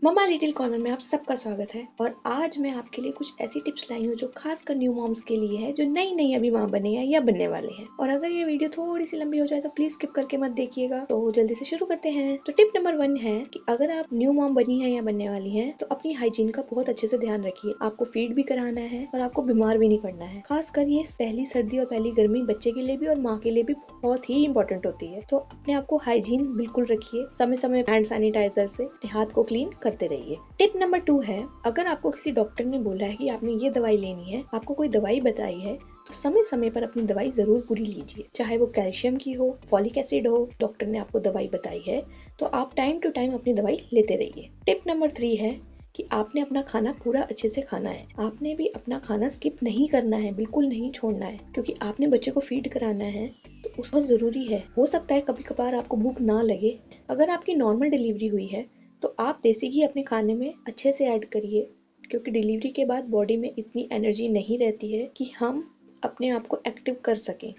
मम्मा little corner में आप सबका स्वागत है। और आज मैं आपके लिए कुछ ऐसी टिप्स लाई हूँ जो खासकर न्यू मॉम्स के लिए है, जो नई नई अभी माँ बने हैं या बनने वाले हैं। और अगर ये वीडियो थोड़ी सी लंबी हो जाए तो प्लीज स्किप करके मत देखिएगा। तो जल्दी से शुरू करते हैं। तो टिप नंबर 1 है कि अगर आप न्यू मॉम बनी है या बनने वाली है तो अपनी हाइजीन का बहुत अच्छे से ध्यान रखिए। आपको फीड भी कराना है और आपको बीमार भी नहीं पड़ना है। खासकर ये पहली सर्दी और पहली गर्मी बच्चे के लिए भी और माँ के लिए भी बहुत ही इंपॉर्टेंट होती है। तो अपने आप को हाइजीन बिल्कुल रखिए। समय समय हैंड सैनिटाइजर से हाथ को क्लीन करते रहिए। टिप नंबर 2 है, अगर आपको किसी डॉक्टर ने बोला है कि आपने ये दवाई लेनी है, आपको कोई दवाई बताई है, तो समय समय पर अपनी दवाई जरूर पूरी लीजिए। चाहे वो कैल्शियम की हो, फॉलिक एसिड हो, डॉक्टर ने आपको दवाई बताई है तो आप टाइम टू टाइम अपनी दवाई लेते रहिए। टिप नंबर 3 है कि आपने अपना खाना पूरा अच्छे से खाना है। आपने भी अपना खाना स्किप नहीं करना है, बिल्कुल नहीं छोड़ना है, क्योंकि आपने बच्चे को फीड कराना है तो उसको जरूरी है। हो सकता है कभी कभार आपको भूख ना लगे। अगर आपकी नॉर्मल डिलीवरी हुई है तो आप देसी घी अपने खाने में अच्छे से ऐड करिए, क्योंकि डिलीवरी के बाद बॉडी में इतनी एनर्जी नहीं रहती है कि हम अपने आप को एक्टिव कर सकें।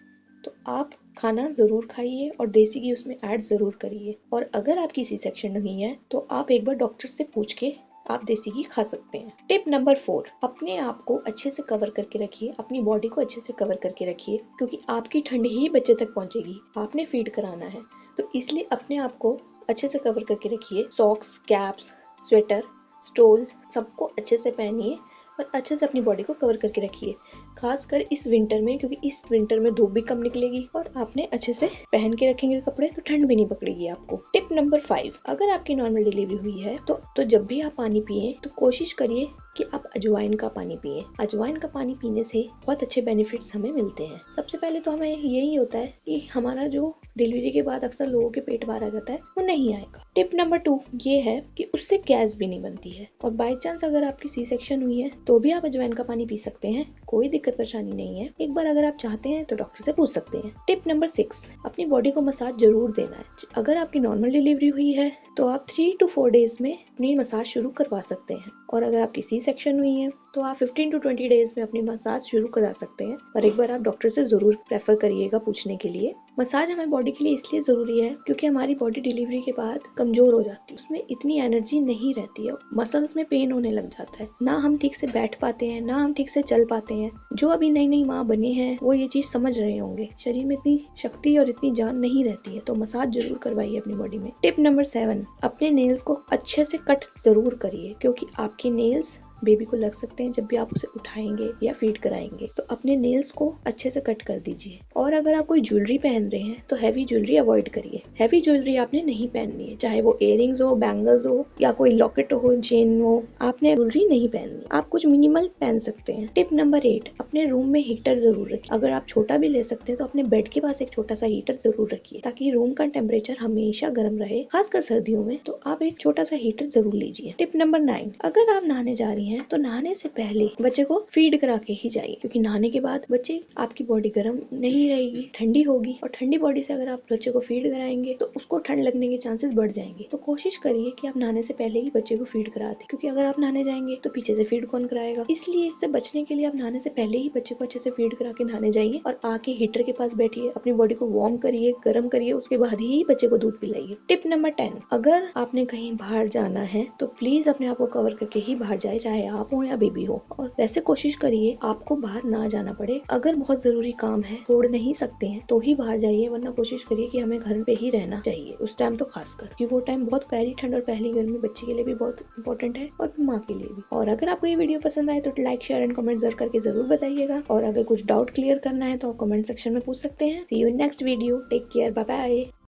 तो आप खाना ज़रूर खाइए और देसी घी उसमें ऐड ज़रूर करिए। और अगर आपकी सी सेक्शन नहीं है तो आप एक बार डॉक्टर से पूछ के आप देसी घी खा सकते हैं। टिप नंबर 4, अपने आप को अच्छे से कवर करके रखिए, अपनी बॉडी को अच्छे से कवर करके रखिए, क्योंकि आपकी ठंड ही बच्चे तक पहुंचेगी। आपने फीड कराना है तो इसलिए अपने आप को अच्छे से कवर करके रखिए। सॉक्स, कैप्स, स्वेटर, स्टोल सबको अच्छे से पहनिए और अच्छे से अपनी बॉडी को कवर करके रखिए, खासकर इस विंटर में, क्योंकि इस विंटर में धूप भी कम निकलेगी और आपने अच्छे से पहन के रखेंगे कपड़े तो ठंड भी नहीं पकड़ेगी आपको। टिप नंबर 5, अगर आपकी नॉर्मल डिलीवरी हुई है तो जब भी आप पानी पिए तो कोशिश करिए कि आप अजवाइन का पानी पिए। अजवाइन का पानी पीने से बहुत अच्छे बेनिफिट्स हमें मिलते हैं। सबसे पहले तो हमें यही होता है कि हमारा जो डिलीवरी के बाद अक्सर लोगों के पेट बाहर आ जाता है वो नहीं आएगा। टिप नंबर 2 ये है कि उससे गैस भी नहीं बनती है। और बाई चांस अगर आपकी सी सेक्शन हुई है तो भी आप अजवाइन का पानी पी सकते हैं, कोई दिक्कत परेशानी नहीं है। एक बार अगर आप चाहते हैं तो डॉक्टर से पूछ सकते हैं। टिप नंबर 6, अपनी बॉडी को मसाज जरूर देना है। अगर आपकी नॉर्मल डिलीवरी हुई है तो आप 3 to 4 डेज में अपनी मसाज शुरू करवा सकते हैं। और अगर आपकी सी सेक्शन हुई है तो आप 15 to 20 डेज में अपनी मसाज शुरू करा सकते हैं। पर एक बार आप डॉक्टर से जरूर प्रेफर करिएगा पूछने के लिए। मसाज हमारी बॉडी के लिए इसलिए जरूरी है क्योंकि हमारी बॉडी डिलीवरी के बाद कमजोर हो जाती है, उसमें इतनी एनर्जी नहीं रहती है, मसल्स में पेन होने लग जाता है, ना हम ठीक से बैठ पाते हैं, ना हम ठीक से चल पाते हैं। जो अभी नई नई माँ बने हैं वो ये चीज समझ रहे होंगे, शरीर में इतनी शक्ति और इतनी जान नहीं रहती है, तो मसाज जरूर करवाइए अपनी बॉडी में। टिप नंबर 7, अपने नेल्स को अच्छे से कट जरूर करिए, क्योंकि आपके नेल्स बेबी को लग सकते हैं जब भी आप उसे उठाएंगे या फीड कराएंगे। तो अपने नेल्स को अच्छे से कट कर दीजिए। और अगर आप कोई ज्वेलरी पहन रहे हैं तो हैवी ज्वेलरी अवॉइड करिए। हैवी ज्वेलरी आपने नहीं पहननी है, चाहे वो इयररिंग्स हो, बैंगल्स हो या कोई लॉकेट हो, चेन हो, आपने ज्वेलरी नहीं पहननी। आप कुछ मिनिमल पहन सकते हैं। टिप नंबर 8, अपने रूम में हीटर जरूर रखिए। अगर आप छोटा भी ले सकते हैं तो अपने बेड के पास एक छोटा सा हीटर जरूर रखिए, ताकि रूम का टेम्परेचर हमेशा गर्म रहे, खासकर सर्दियों में। तो आप एक छोटा सा हीटर जरूर लीजिए। टिप नंबर 9, अगर आप नहाने जा रही हैं तो नहाने से पहले बच्चे को फीड करा के ही जाइए, क्योंकि नहाने के बाद बच्चे आपकी बॉडी गर्म नहीं रहेगी, ठंडी होगी, और ठंडी बॉडी से अगर आप बच्चे को फीड कराएंगे तो उसको ठंड लगने के चांसेस बढ़ जाएंगे। तो कोशिश करिए कि आप नहाने से पहले ही बच्चे को फीड करा दें, क्योंकि अगर आप नहाने जाएंगे तो पीछे से फीड कौन कराएगा। इसलिए इससे बचने के लिए आप नहाने से पहले ही बच्चे को अच्छे से फीड करा के नहाने जाइए और आके हीटर के पास बैठिए, अपनी बॉडी को वार्म करिए, गर्म करिए, उसके बाद ही बच्चे को दूध पिलाइए। टिप नंबर 10, अगर आपने कहीं बाहर जाना है तो प्लीज अपने आप को कवर करके ही बाहर जाए, चाहे आप हो या बेबी हो। और वैसे कोशिश करिए आपको बाहर ना जाना पड़े। अगर बहुत जरूरी काम है, छोड़ नहीं सकते हैं, तो ही बाहर जाइए, वरना कोशिश करिए कि हमें घर पे ही रहना चाहिए उस टाइम तो खासकर, क्योंकि वो टाइम बहुत पहली ठंड और पहली गर्मी बच्चे के लिए भी बहुत इंपॉर्टेंट है और माँ के लिए भी। और अगर आपको ये वीडियो पसंद आए तो लाइक, शेयर एंड कमेंट जरूर करके जरूर बताइएगा। और अगर कुछ डाउट क्लियर करना है तो आप कमेंट सेक्शन में पूछ सकते हैं। See you in next video. Take care, bye bye.